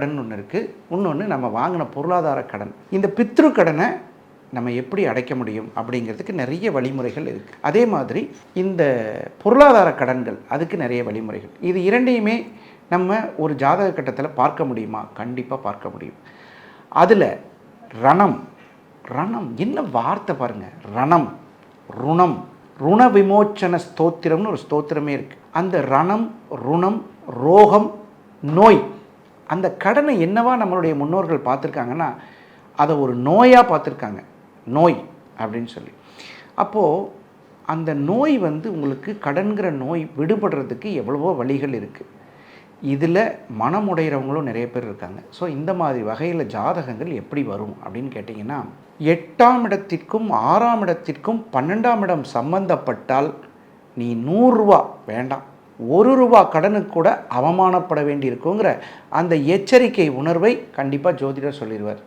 கடன் ஒன்று இருக்குது, இன்னொன்று நம்ம வாங்கின பொருளாதார கடன். இந்த பித்ரு கடனை நம்ம எப்படி அடைக்க முடியும் அப்படிங்கிறதுக்கு நிறைய வழிமுறைகள் இருக்குது. அதே மாதிரி இந்த பொருளாதார கடன்கள், அதுக்கு நிறைய வழிமுறைகள். இது இரண்டையுமே நம்ம ஒரு ஜாதக கட்டத்தில் பார்க்க முடியுமா? கண்டிப்பாக பார்க்க முடியும். அதில் ரணம் ரணம் என்ன வார்த்தை பாருங்கள், ரணம், ருணம், ருண விமோச்சன ஸ்தோத்திரம்னு ஒரு ஸ்தோத்திரமே இருக்குது. அந்த ரணம், ருணம், ரோகம், நோய், அந்த கடனை என்னவா நம்மளுடைய முன்னோர்கள் பார்த்துருக்காங்கன்னா அதை ஒரு நோயாக பார்த்துருக்காங்க. நோய் அப்படின்னு சொல்லி. அப்போது அந்த நோய் உங்களுக்கு கடன்கிற நோய் விடுபடுறதுக்கு எவ்வளவோ வழிகள் இருக்குது. இதில் மனமுடைகிறவங்களும் நிறைய பேர் இருக்காங்க. ஸோ இந்த மாதிரி வகையில் ஜாதகங்கள் எப்படி வரும் அப்படின்னு கேட்டிங்கன்னா, 8ஆம் இடத்திற்கும் 6ஆம் இடத்திற்கும் 12ஆம் இடம் சம்பந்தப்பட்டால் நீ 100 ரூபா வேண்டாம், 1 ரூபா கடனுக்கு கூட அவமானப்பட வேண்டி இருக்குங்கிற அந்த எச்சரிக்கை உணர்வை கண்டிப்பாக ஜோதிடர் சொல்லிடுவார்.